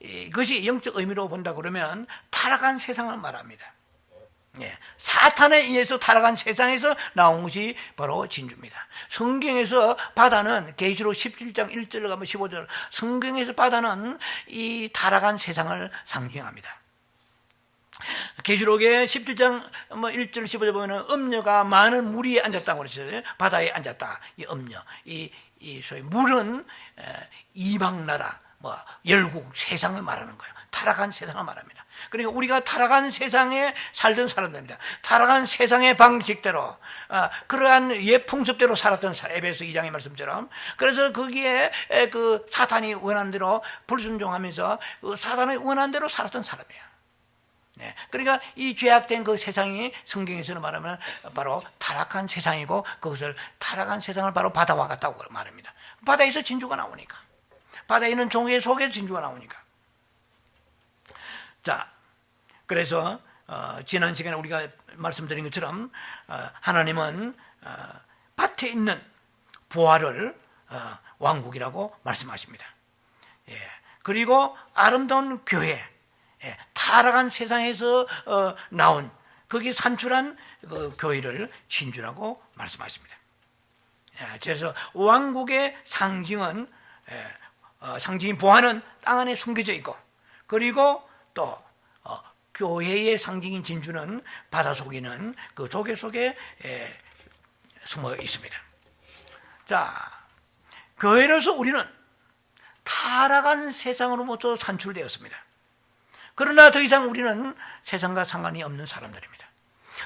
이것이 영적 의미로 본다 그러면 타락한 세상을 말합니다. 사탄에 의해서 타락한 세상에서 나온 것이 바로 진주입니다. 성경에서 바다는 계시록 17장 1절로 가면 15절 성경에서 바다는 이 타락한 세상을 상징합니다. 계시록의 17장 1절 15절 보면 음녀가 많은 물 위에 앉았다고 그랬어요. 바다에 앉았다. 이 음녀 이 소위 물은 이방 나라 열국 세상을 말하는 거예요. 타락한 세상을 말합니다. 그러니까 우리가 타락한 세상에 살던 사람들입니다. 타락한 세상의 방식대로 그러한 옛 풍습대로 살았던 에베소 2장의 말씀처럼 그래서 거기에 그 사탄이 원한 대로 불순종하면서 그 사탄이 원한 대로 살았던 사람이에요. 그러니까 이 죄악된 그 세상이 성경에서는 말하면 바로 타락한 세상이고 그것을 타락한 세상을 바로 바다와 같다고 말합니다. 바다에서 진주가 나오니까 바다에 있는 종의 속에 진주가 나오니까 자, 그래서 지난 시간에 우리가 말씀드린 것처럼 하나님은 밭에 있는 보화를 왕국이라고 말씀하십니다. 그리고 아름다운 교회 타락한 세상에서 나온 거기 산출한 그 교회를 진주라고 말씀하십니다. 그래서 왕국의 상징은 상징이 보화는 땅 안에 숨겨져 있고, 그리고 또 교회의 상징인 진주는 바다 속에는 그 조개 속에 숨어 있습니다. 자, 교회로서 우리는 타락한 세상으로부터 산출되었습니다. 그러나 더 이상 우리는 세상과 상관이 없는 사람들입니다.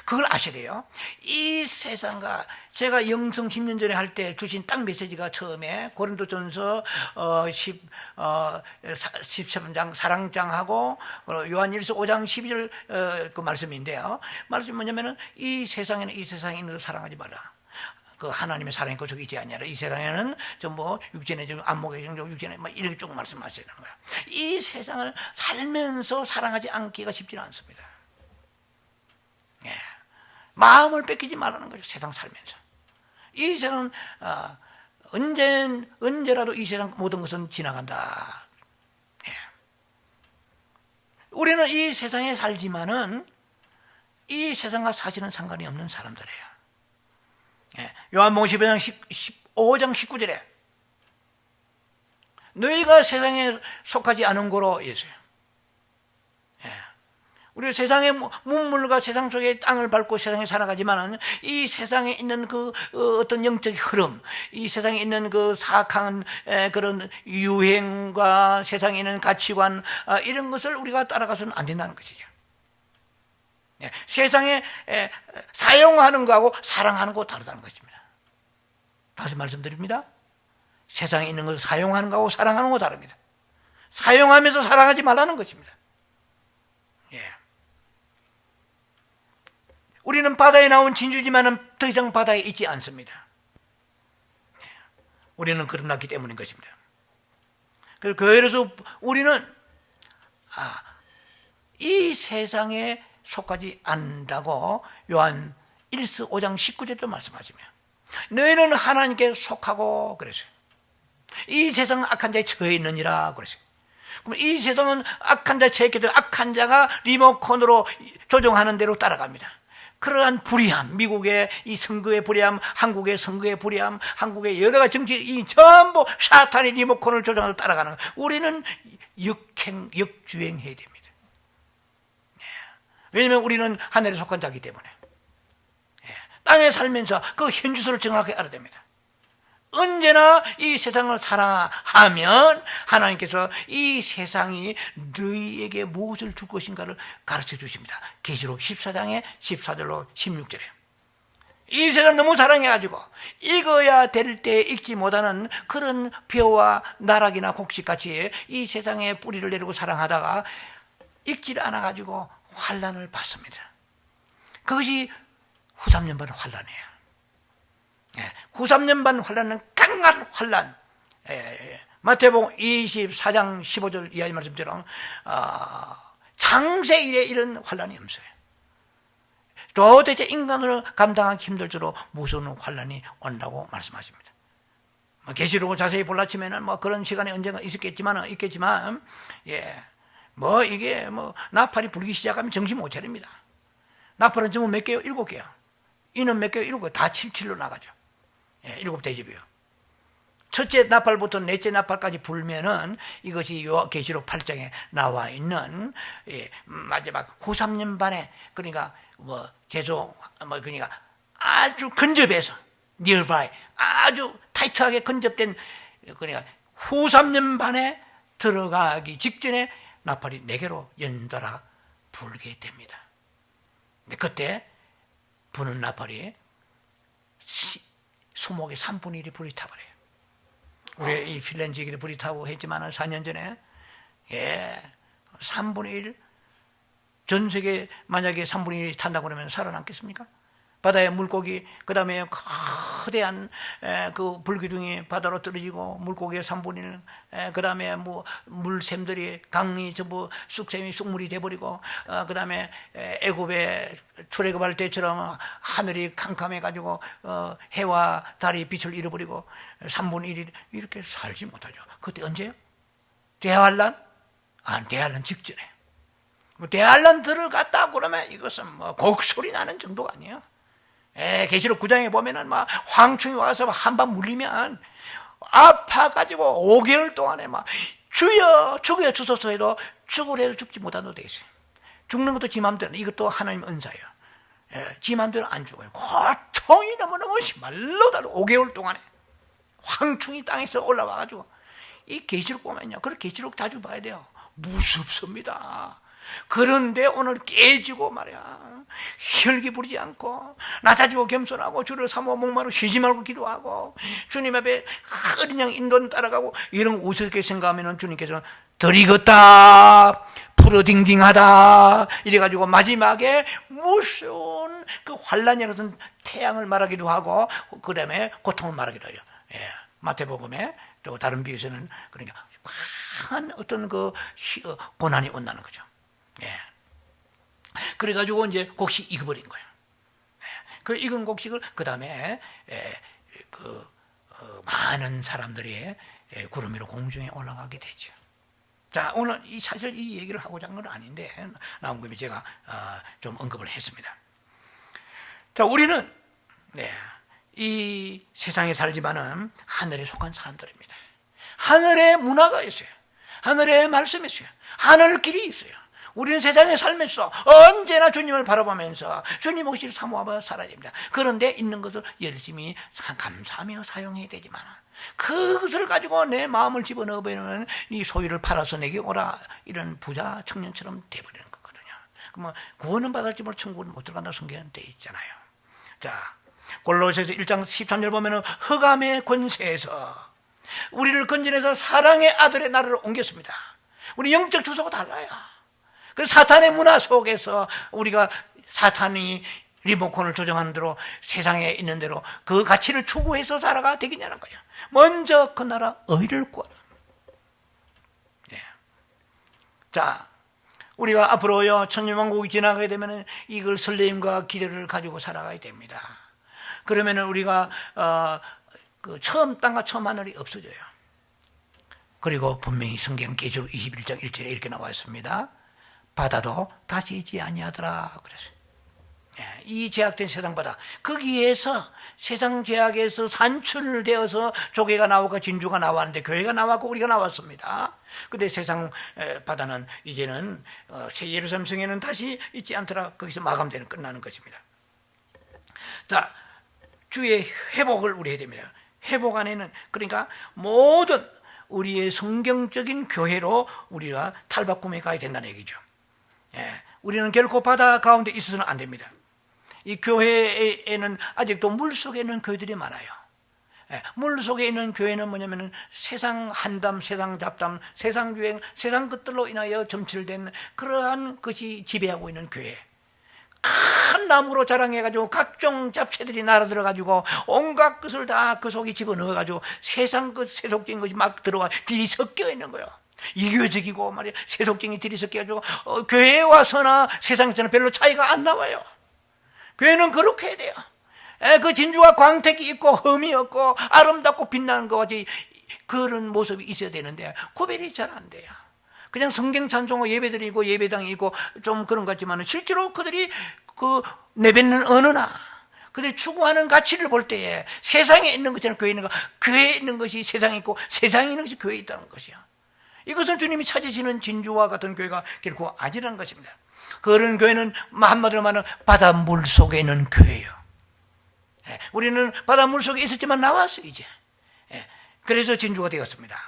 그걸 아셔야 돼요. 이 세상과, 제가 영성 10년 전에 할 때 주신 딱 메시지가 처음에 고린도전서 13장 사랑장하고 요한일서 5장 12절 그 말씀인데요. 말씀이 뭐냐면은 이 세상에는 이 세상에 있는 것을 사랑하지 마라. 그 하나님의 사랑이 그쪽에 있지 않냐라. 이 세상에는 전부 육신의 안목의 정적, 육신의 막 이렇게 쭉 말씀하시는 거야. 이 세상을 살면서 사랑하지 않기가 쉽지는 않습니다. 예. 마음을 뺏기지 말라는 거죠. 세상 살면서. 이 세상은 언제라도 이 세상 모든 것은 지나간다. 예. 우리는 이 세상에 살지만은 이 세상과 사실은 상관이 없는 사람들이에요. 예. 요한복음 15장 19절에 너희가 세상에 속하지 않은 거로 예수요. 예. 우리 세상의 문물과 세상 속의 땅을 밟고 세상에 살아가지만은 이 세상에 있는 그 어떤 영적 흐름, 이 세상에 있는 그 사악한 그런 유행과 세상에 있는 가치관, 이런 것을 우리가 따라가서는 안 된다는 것이죠. 세상에 사용하는 거하고 사랑하는 거 다르다는 것입니다. 다시 말씀드립니다. 세상에 있는 것을 사용하는 거하고 사랑하는 거 다릅니다. 사용하면서 사랑하지 말라는 것입니다. 예. 우리는 바다에 나온 진주지만은 더 이상 바다에 있지 않습니다. 예. 우리는 거듭났기 때문인 것입니다. 그래서 교회로서 우리는 이 세상에 속하지 않는다고 요한 1서 5장 19절도 말씀하시며, 너희는 하나님께 속하고 그랬어요. 이 세상은 악한 자에 처해 있느니라 그랬어요. 그럼 이 세상은 악한 자에 처해 있기 때문에 악한 자가 리모컨으로 조종하는 대로 따라갑니다. 그러한 불의함, 미국의 이 선거의 불의함, 한국의 선거의 불의함, 한국의 여러 가지 정치, 이 전부 사탄이 리모컨을 조종하고 따라가는 거예요. 우리는 역주행해야 됩니다. 왜냐하면 우리는 하늘에 속한 자이기 때문에. 땅에 살면서 그 현주소를 정확하게 알아야 됩니다. 언제나 이 세상을 사랑하면 하나님께서 이 세상이 너희에게 무엇을 줄 것인가를 가르쳐 주십니다. 계시록 14장에 14절로 16절에. 이 세상 너무 사랑해가지고 익어야 될 때 익지 못하는 그런 벼와 나락이나 곡식같이 이 세상에 뿌리를 내리고 사랑하다가 익지를 않아가지고 환난을 받습니다. 그것이 후3년반 환난이에요. 후3년반 환난은 강한 환난. 마태복음 24장 15절 이하의 말씀처럼 창세 이래 이런 환난이 없어요. 도대체 인간으로 감당하기 힘들도록 무서운 환난이 온다고 말씀하십니다. 계시록을 자세히 볼라치면은 그런 시간이 언젠가 있겠지만, 이게 나팔이 불기 시작하면 정신 못 차립니다. 나팔은 전부 몇 개요? 7개요. 이는 몇 개요? 7개. 다 77로 나가죠. 7대집이요. 첫째 나팔부터 넷째 나팔까지 불면은 이것이 계시록 8장에 나와 있는 마지막 후 3년 반에, 그러니까 그러니까 아주 근접해서 nearby, 아주 타이트하게 근접된, 그러니까 후 3년 반에 들어가기 직전에 나팔이 4개로 연달아 불게 됩니다. 근데 그때 부는 나팔이 수목의 3분의 1이 불이 타버려요. 우리 이 핀란드 얘기도 불이 타고 했지만 4년 전에 3분의 1, 전 세계 만약에 3분의 1이 탄다고 그러면 살아남겠습니까? 바다의 물고기, 그 다음에 거대한 그 불기둥이 바다로 떨어지고 물고기의 3분의 1, 그 다음에 물샘들이, 강이 전부 쑥물이 돼버리고, 그 다음에 애굽에 출애굽할 때처럼 하늘이 캄캄해가지고 해와 달이 빛을 잃어버리고 3분의 1이 이렇게 살지 못하죠. 그때 언제요? 대환란? 대환란 직전에. 대환란 들어갔다 그러면 이것은 뭐 곡소리 나는 정도가 아니에요. 계시록 9장에 보면은 막 황충이 와서 한방 물리면 아파가지고 5개월 동안에 막 주여 죽여 주소서 해도 죽으려 해도 죽지 못하는 데 있어요. 죽는 것도 지 맘대로, 이것도 하나님 은사예요. 지 맘대로 안 죽어요. 고통이 너무너무 심할로 다르 5개월 동안에 황충이 땅에서 올라와가지고, 이 계시록 보면요, 그렇게 계시록 자주 봐야 돼요. 무섭습니다. 그런데 오늘 깨지고 말이야, 혈기 부리지 않고 낮아지고 겸손하고 주를 사모하고 목마르고 쉬지 말고 기도하고 주님 앞에 어린 양 인도는 따라가고, 이런 우습게 생각하면 주님께서는 덜 익었다, 푸르딩딩하다 이래가지고 마지막에 무서운 그 환란의 것은 태양을 말하기도 하고 그 다음에 고통을 말하기도 해요. 마태복음에 또 다른 비유에서는 그러니까 큰 어떤 그 고난이 온다는 거죠. 그래가지고 이제 곡식 익어버린 거예요. 그 익은 곡식을 그 다음에 많은 사람들이 구름 위로 공중에 올라가게 되죠. 자, 오늘 사실 이 얘기를 하고자 한 건 아닌데 나온 김에 제가 좀 언급을 했습니다. 자, 우리는 이 세상에 살지만은 하늘에 속한 사람들입니다. 하늘의 문화가 있어요. 하늘의 말씀이 있어요. 하늘 길이 있어요. 우리는 세상에 살면서 언제나 주님을 바라보면서 주님 오시를 사모하며 살아야 됩니다. 그런데 있는 것을 열심히 감사하며 사용해야 되지만, 그것을 가지고 내 마음을 집어넣으면 이 소유를 팔아서 내게 오라, 이런 부자 청년처럼 돼버리는 거거든요. 그러면 구원은 받았지 뭘 천국은 못 들어간다 성경에 돼 있잖아요. 자, 골로새서 1장 13절 보면은 흑암의 권세에서 우리를 건져내서 사랑의 아들의 나라로 옮겼습니다. 우리 영적 주소가 달라요. 그 사탄의 문화 속에서 우리가 사탄이 리모컨을 조정하는 대로 세상에 있는 대로 그 가치를 추구해서 살아가 되겠냐는 거예요. 먼저 그 나라 의를 구하라. 자, 우리가 앞으로요 천년왕국이 지나가게 되면 이걸 설레임과 기대를 가지고 살아가야 됩니다. 그러면은 우리가 그 처음 땅과 처음 하늘이 없어져요. 그리고 분명히 성경 계시록 21장 1절에 이렇게 나와 있습니다. 바다도 다시 있지 아니하더라 그랬어요. 이 제약된 세상 바다, 거기에서 세상 제약에서 산출되어서 조개가 나오고 진주가 나왔는데 교회가 나왔고 우리가 나왔습니다. 근데 세상 바다는 이제는 새 예루살렘 성에는 다시 있지 않더라. 거기서 마감되는, 끝나는 것입니다. 자, 주의 회복을 우리 해야 됩니다. 회복 안에는 그러니까 모든 우리의 성경적인 교회로 우리가 탈바꿈해 가야 된다는 얘기죠. 우리는 결코 바다 가운데 있어서는 안 됩니다. 이 교회에는 아직도 물속에 있는 교회들이 많아요. 물속에 있는 교회는 뭐냐면은 세상 한담, 세상 잡담, 세상 유행, 세상 것들로 인하여 점철된 그러한 것이 지배하고 있는 교회. 큰 나무로 자랑해가지고 각종 잡채들이 날아들어가지고 온갖 것을 다 그 속에 집어넣어가지고 세상 것, 세속적인 것이 막 들어와 들이 섞여 있는 거예요. 이교적이고 말이야 세속적인 들이 섞여가지고 교회에 와서나 세상에서는 별로 차이가 안 나와요. 교회는 그렇게 해야 돼요. 그 진주와 광택이 있고 흠이 없고 아름답고 빛나는 것 같이 그런 모습이 있어야 되는데 구별이 잘 안 돼요. 그냥 성경 찬송하고 예배드리고 예배당이 있고 좀 그런 것 같지만 실제로 그들이 그 내뱉는 언어나 그들이 추구하는 가치를 볼 때에 세상에 있는 것처럼 교회에 있는 거, 교회에 있는 것이 세상에 있고 세상에 있는 것이 교회에 있다는 것이요. 이것은 주님이 찾으시는 진주와 같은 교회가 결코 아니라는 것입니다. 그런 교회는 한마디로 말하면 바닷물 속에 있는 교회예요. 우리는 바닷물 속에 있었지만 나왔어요 이제. 그래서 진주가 되었습니다.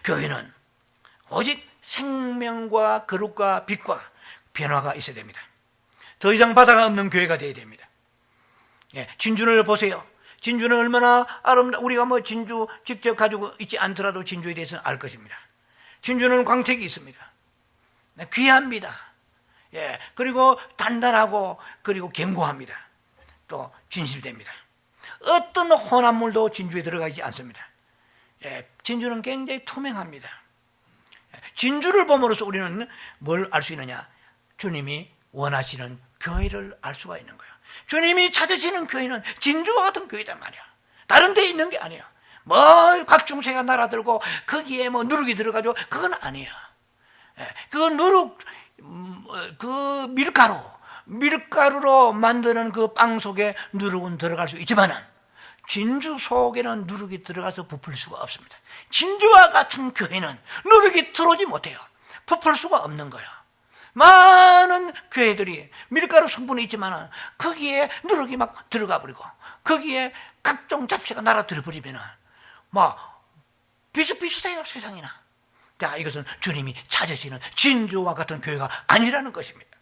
교회는 오직 생명과 거룩과 빛과 변화가 있어야 됩니다. 더 이상 바다가 없는 교회가 되어야 됩니다. 진주를 보세요. 진주는 얼마나 아름다, 우리가 뭐 진주 직접 가지고 있지 않더라도 진주에 대해서는 알 것입니다. 진주는 광택이 있습니다. 귀합니다. 그리고 단단하고 그리고 견고합니다. 또 진실됩니다. 어떤 혼합물도 진주에 들어가지 않습니다. 진주는 굉장히 투명합니다. 진주를 봄으로써 우리는 뭘 알 수 있느냐? 주님이 원하시는 교회를 알 수가 있는 거예요. 주님이 찾으시는 교회는 진주와 같은 교회단 말이야. 다른 데 있는 게 아니야. 뭐 각종 새가 날아들고 거기에 뭐 누룩이 들어가지고 그건 아니야. 그건 누룩 그 밀가루로 만드는 그 빵 속에 누룩은 들어갈 수 있지만은 진주 속에는 누룩이 들어가서 부풀 수가 없습니다. 진주와 같은 교회는 누룩이 들어오지 못해요. 부풀 수가 없는 거예요. 많은 교회들이 밀가루 성분이 있지만 거기에 누룩이 막 들어가 버리고 거기에 각종 잡채가 날아들어 버리면 막 비슷비슷해요, 세상이나. 자, 이것은 주님이 찾으시는 진주와 같은 교회가 아니라는 것입니다.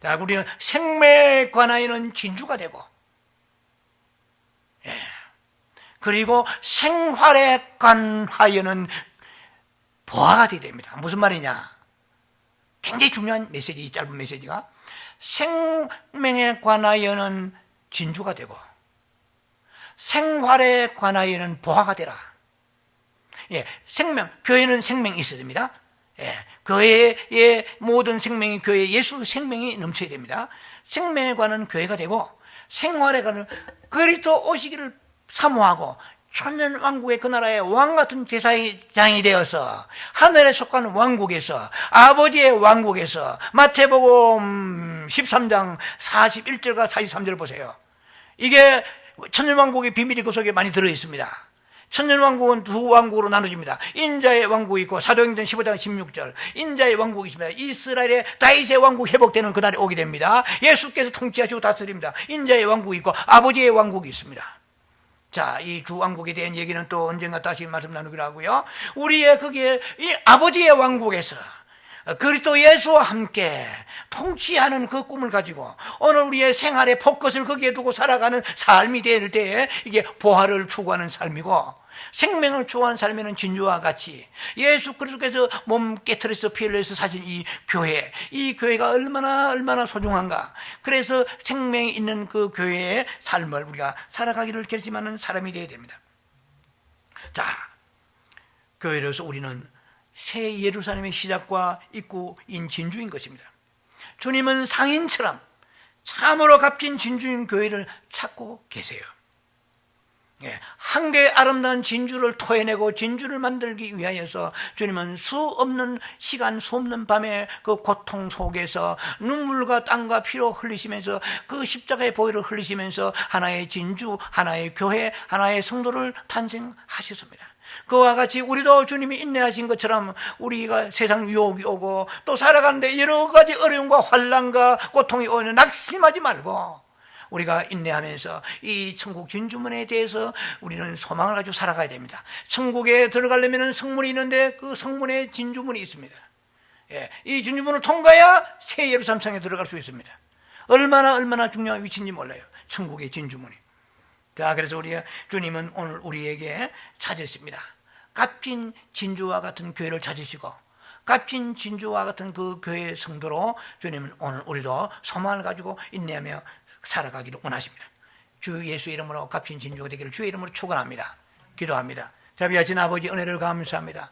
자, 우리는 생명에 관하여는 진주가 되고, 그리고 생활에 관하여는 보화가 되어야 됩니다. 무슨 말이냐? 굉장히 중요한 메시지, 이 짧은 메시지가. 생명에 관하여는 진주가 되고 생활에 관하여는 보화가 되라. 생명, 교회는 생명이 있어야 됩니다. 교회의 모든 생명이, 교회에 예수 생명이 넘쳐야 됩니다. 생명에 관한 교회가 되고 생활에 관한 그리스도 오시기를 사모하고 천년왕국의 그 나라의 왕같은 제사장이 되어서 하늘에 속한 왕국에서, 아버지의 왕국에서, 마태복음 13장 41절과 43절을 보세요. 이게 천년왕국의 비밀이 그 속에 많이 들어있습니다. 천년왕국은 두 왕국으로 나눠집니다. 인자의 왕국이 있고, 사도행전 15장 16절 인자의 왕국이 있습니다. 이스라엘의 다윗의 왕국 회복되는 그날이 오게 됩니다. 예수께서 통치하시고 다스립니다. 인자의 왕국이 있고 아버지의 왕국이 있습니다. 자, 이 두 왕국에 대한 얘기는 또 언젠가 다시 말씀 나누기로 하고요. 우리의 거기에 이 아버지의 왕국에서 그리스도 예수와 함께 통치하는 그 꿈을 가지고 오늘 우리의 생활의 포커스를 거기에 두고 살아가는 삶이 될 때에 이게 보화를 추구하는 삶이고, 생명을 추구하는 삶에는 진주와 같이 예수 그리스도께서 몸 깨트려서 피 흘려서 사신 이 교회가 얼마나 소중한가. 그래서 생명이 있는 그 교회의 삶을 우리가 살아가기를 결심하는 사람이 되어야 됩니다. 자, 교회로서 우리는 새 예루살렘의 시작과 입구인 진주인 것입니다. 주님은 상인처럼 참으로 값진 진주인 교회를 찾고 계세요. 한 개의 아름다운 진주를 토해내고 진주를 만들기 위하여서 주님은 수 없는 시간, 수 없는 밤에 그 고통 속에서 눈물과 땀과 피로 흘리시면서 그 십자가의 보혈을 흘리시면서 하나의 진주, 하나의 교회, 하나의 성도를 탄생하셨습니다. 그와 같이 우리도 주님이 인내하신 것처럼 우리가 세상 유혹이 오고 또 살아가는데 여러 가지 어려움과 환난과 고통이 오면 낙심하지 말고 우리가 인내하면서 이 천국 진주문에 대해서 우리는 소망을 가지고 살아가야 됩니다. 천국에 들어가려면 성문이 있는데 그 성문에 진주문이 있습니다. 이 진주문을 통과해야 새 예루살렘 성에 들어갈 수 있습니다. 얼마나 중요한 위치인지 몰라요, 천국의 진주문이. 자, 그래서 주님은 오늘 우리에게 찾으십니다. 값진 진주와 같은 교회를 찾으시고 값진 진주와 같은 그 교회의 성도로 주님은 오늘 우리도 소망을 가지고 인내하며 살아가기를 원하십니다. 주 예수 이름으로 값진 진주가 되기를 주의 이름으로 축원합니다. 기도합니다. 자비하신 아버지, 은혜를 감사합니다.